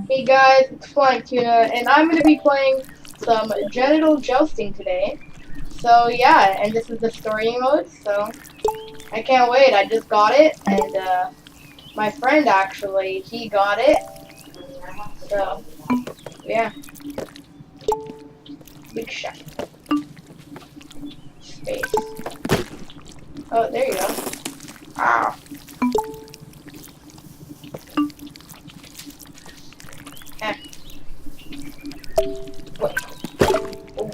Hey guys, it's Flying Tuna, and I'm going to be playing some Genital Jousting today. So yeah, and this is the story mode, so I can't wait. I just got it, and my friend actually, he got it. So, yeah. Big shot. Space. Oh, there you go. Ow. Eh. Wait. Oh.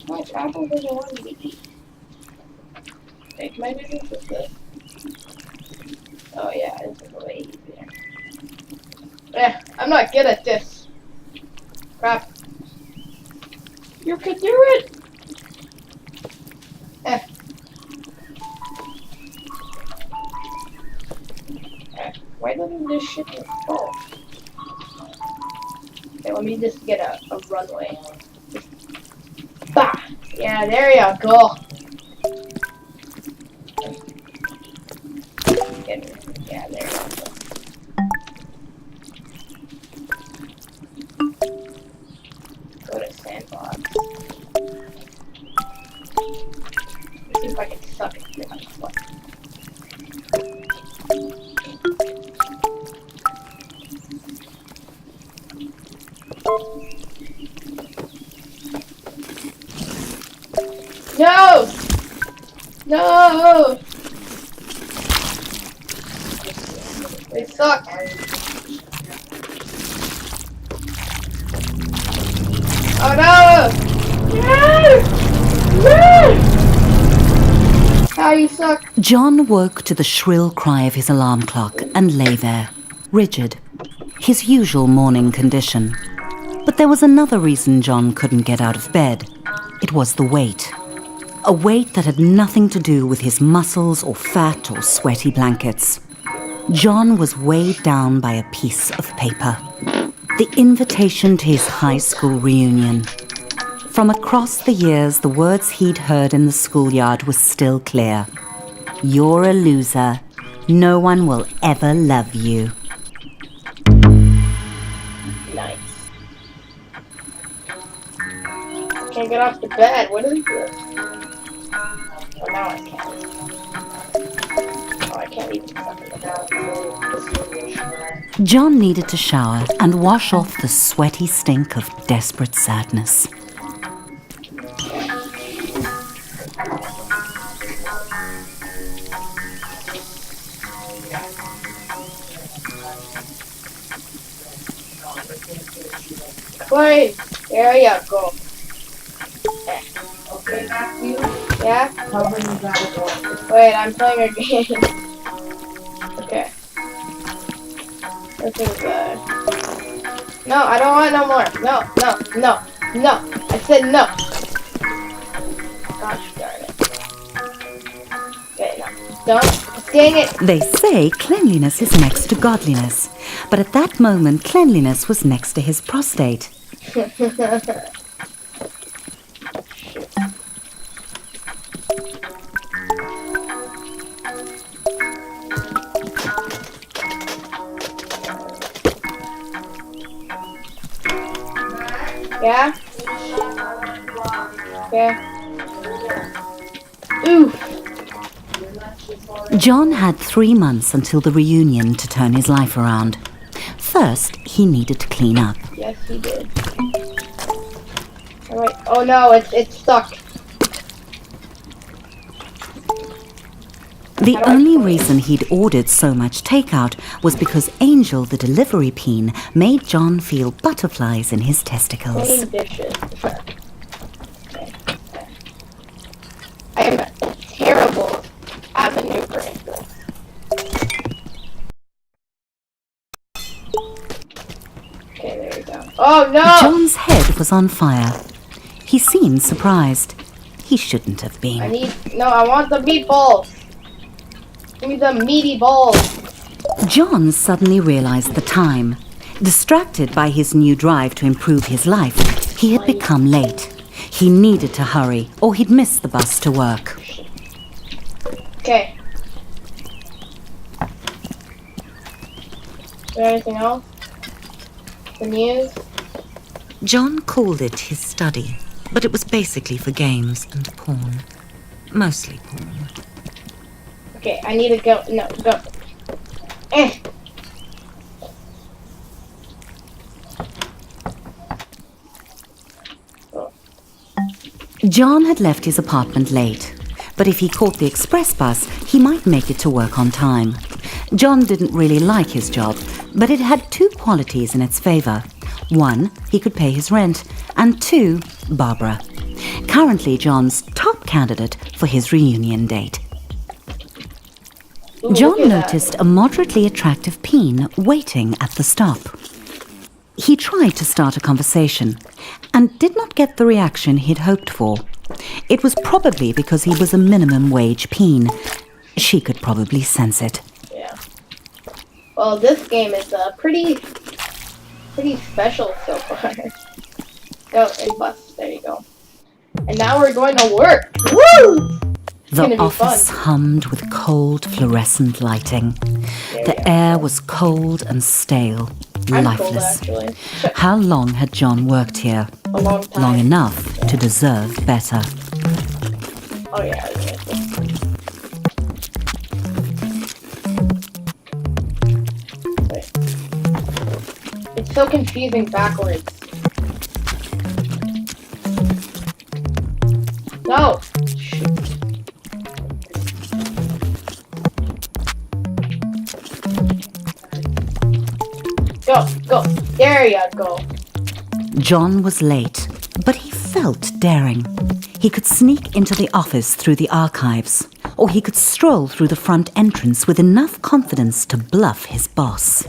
How much apple does I want to eat? Wait, can I do this with this? Oh yeah, this is way easier. I'm not good at this. Crap. You can do it! Why doesn't this shit just fall? Okay, let me just get a runway. Bah! Yeah, there you go. Yeah, there you go. Go to sandbox. Let's see if I can suck it through my foot. No! No! They suck. Oh no! No! No! How you suck? John woke to the shrill cry of his alarm clock and lay there, rigid, his usual morning condition. But there was another reason John couldn't get out of bed. It was the weight. A weight that had nothing to do with his muscles or fat or sweaty blankets. John was weighed down by a piece of paper. The invitation to his high school reunion. From across the years, the words he'd heard in the schoolyard were still clear. You're a loser. No one will ever love you. Nice. Can't get off the bed. What is this? Oh, now I can't. Oh, I can't even suck it out. John needed to shower and wash off the sweaty stink of desperate sadness. Wait, there you go. Okay, Matthew. Yeah? Wait, I'm playing a game. Okay. This is no, I don't want no more. No, no, no, no. I said no. Gosh darn it. Okay, no. Don't. Dang it. They say cleanliness is next to godliness, but at that moment cleanliness was next to his prostate. Yeah? Yeah. Oof. John had 3 months until the reunion to turn his life around. First, he needed to clean up. Yes, he did. Oh, wait. Oh no, it's stuck. The only reason he'd ordered so much takeout was because Angel, the delivery peen, made John feel butterflies in his testicles. Clean dishes. I am terrible at maneuvering this. Okay, there we go. Oh no! John's head was on fire. He seemed surprised. He shouldn't have been. I want the meatballs. Give me the meaty balls. John suddenly realized the time. Distracted by his new drive to improve his life, he had become late. He needed to hurry, or he'd miss the bus to work. Okay. there anything else? The news? John called it his study, but it was basically for games and porn. Mostly porn. Okay, I need to go. No, go. Eh. John had left his apartment late, but if he caught the express bus, he might make it to work on time. John didn't really like his job, but it had two qualities in its favor. One, he could pay his rent, and two, Barbara. Currently John's top candidate for his reunion date. Ooh, John noticed a moderately attractive peen waiting at the stop. He tried to start a conversation and did not get the reaction he'd hoped for. It was probably because he was a minimum wage peen. She could probably sense it. Yeah. Well, this game is pretty special so far. Go and bus. There you go. And now we're going to work. Woo! The office hummed with cold fluorescent lighting. The air was cold and stale, lifeless. Cold, How long had John worked here? A long time. Long enough to deserve better. Oh yeah. Wait. It's so confusing backwards. No. Go, go. There you go. John was late, but he felt daring. He could sneak into the office through the archives, or he could stroll through the front entrance with enough confidence to bluff his boss.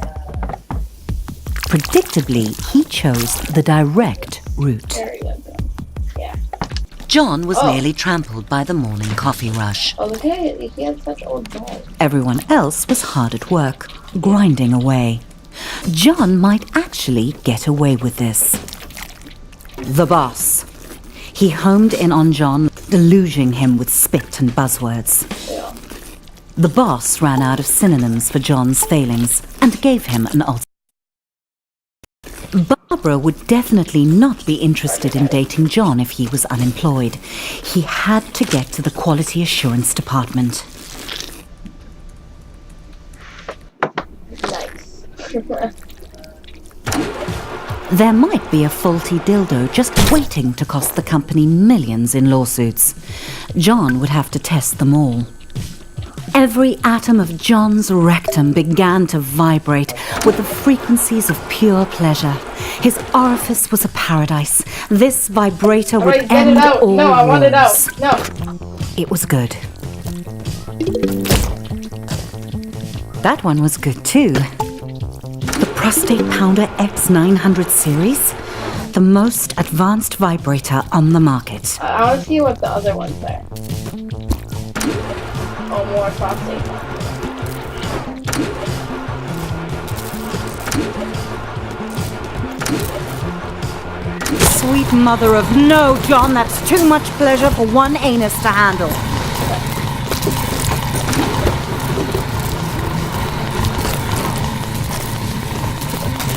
Predictably, he chose the direct route. There you go. Yeah. John was nearly trampled by the morning coffee rush. Oh, look at it. He had such old bones. Everyone else was hard at work, grinding away. John might actually get away with this. The boss. He homed in on John, deluging him with spit and buzzwords. Yeah. The boss ran out of synonyms for John's failings and gave him an ultimatum. Barbara would definitely not be interested in dating John if he was unemployed. He had to get to the quality assurance department. Nice. There might be a faulty dildo just waiting to cost the company millions in lawsuits. John would have to test them all. Every atom of John's rectum began to vibrate with the frequencies of pure pleasure. His orifice was a paradise. This vibrator would end all No, I want it out. wars. No. It was good. That one was good too. The Prostate Pounder X900 series, the most advanced vibrator on the market. I want to see what the other ones are. Oh, more prostate. Sweet mother of no, John, that's too much pleasure for one anus to handle.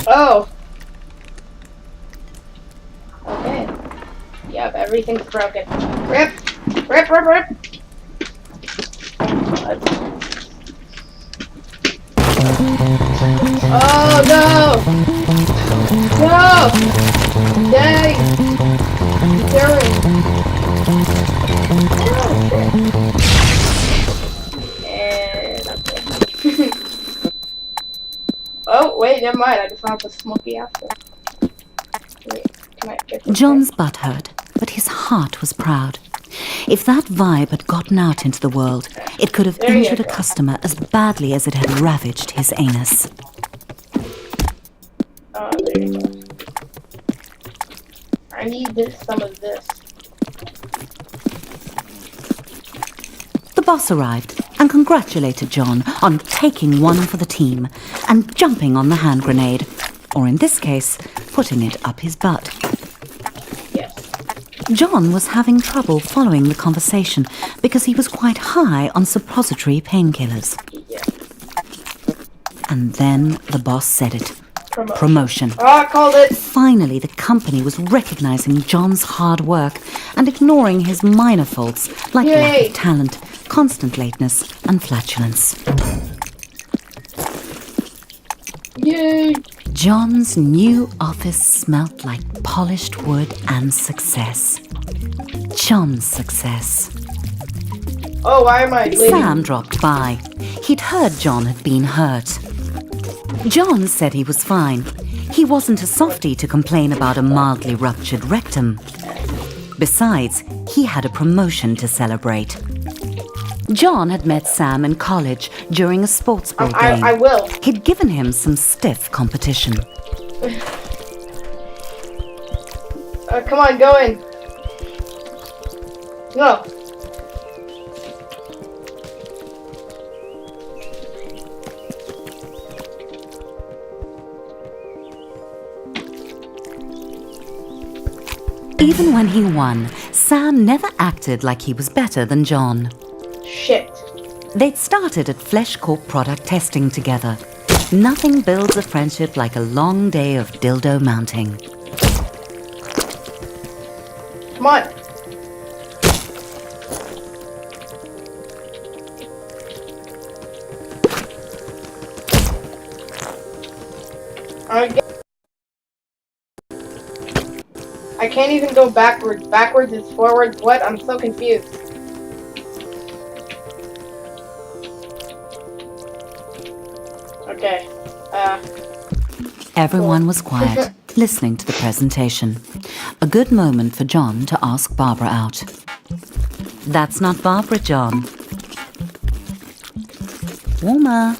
Oh. Okay. Yep, everything's broken. Rip! Rip, rip, rip! Oh no! No! Dang! Darren! And okay. Oh wait, never mind. I just found the smoky after. Wait, can I get this John's butt hurt, but his heart was proud. If that vibe had gotten out into the world, it could have injured a customer as badly as it had ravaged his anus. Oh, there you go. I need some of this. The boss arrived and congratulated John on taking one for the team and jumping on the hand grenade, or in this case, putting it up his butt. Yes. John was having trouble following the conversation because he was quite high on suppository painkillers. Yeah. And then the boss said it. Promotion. Oh, I called it. Finally, the company was recognizing John's hard work and ignoring his minor faults like lack of talent, constant lateness, and flatulence. Yay! John's new office smelt like polished wood and success. John's success. Oh, why am I bleeding? Sam dropped by. He'd heard John had been hurt. John said he was fine. He wasn't a softie to complain about a mildly ruptured rectum. Besides, he had a promotion to celebrate. John had met Sam in college during a sports ball game. I will. He'd given him some stiff competition. Come on, go in. No. Even when he won, Sam never acted like he was better than John. Shit. They'd started at Flesh Corp product testing together. Nothing builds a friendship like a long day of dildo mounting. Come on. I can't even go backwards. Backwards is forwards. What? I'm so confused. Okay. Everyone was quiet, listening to the presentation. A good moment for John to ask Barbara out. That's not Barbara, John. Warmer.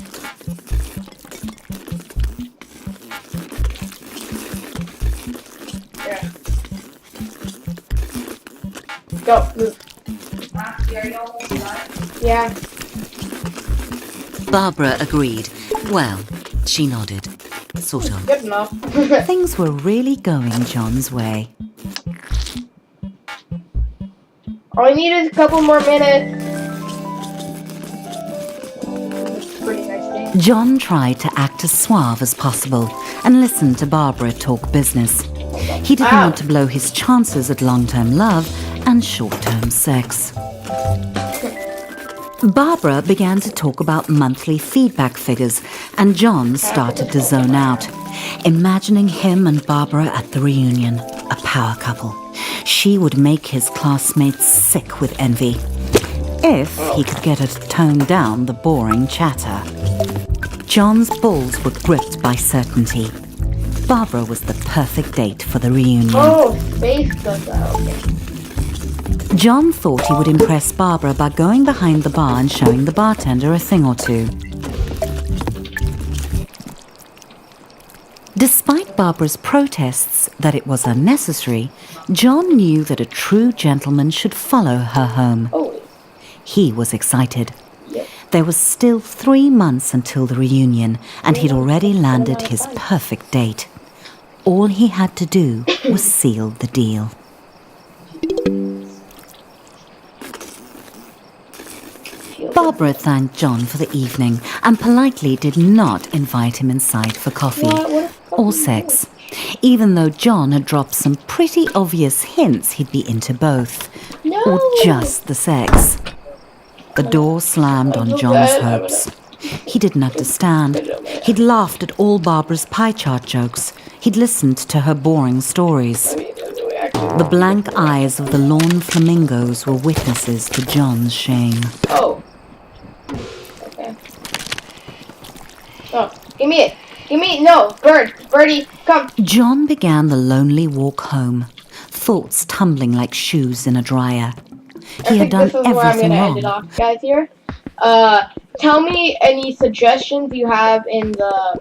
Yeah. Go, move. Yeah. Barbara agreed. Well, she nodded. Sort of. Good enough. Things were really going John's way. All I need is a couple more minutes. Pretty nice day. John tried to act as suave as possible and listened to Barbara talk business. He didn't want to blow his chances at long-term love and short-term sex. Barbara began to talk about monthly feedback figures, and John started to zone out, imagining him and Barbara at the reunion, a power couple. She would make his classmates sick with envy, if he could get her to tone down the boring chatter. John's balls were gripped by certainty. Barbara was the perfect date for the reunion. Oh, space does that. Okay. John thought he would impress Barbara by going behind the bar and showing the bartender a thing or two. Despite Barbara's protests that it was unnecessary, John knew that a true gentleman should follow her home. Oh. He was excited. Yep. There was still 3 months until the reunion, and he'd already landed his perfect date. All he had to do was seal the deal. Barbara thanked John for the evening and politely did not invite him inside for coffee or sex, even though John had dropped some pretty obvious hints he'd be into both, or just the sex. The door slammed on John's hopes. He didn't understand. He'd laughed at all Barbara's pie chart jokes. He'd listened to her boring stories. The blank eyes of the lawn flamingos were witnesses to John's shame. Oh. Okay. Oh, give me it. Give me it. No, birdie, come. John began the lonely walk home, thoughts tumbling like shoes in a dryer. He had done everything where I'm gonna wrong. end it off, guys. Here. Tell me any suggestions you have in the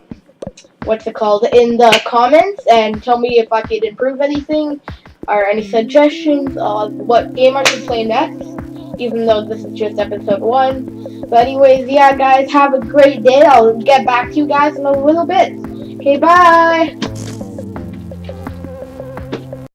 in the comments, and tell me if I could improve anything or any suggestions on what game I should play next, even though this is just episode 1. But anyways, yeah, guys, have a great day. I'll get back to you guys in a little bit. Okay, bye.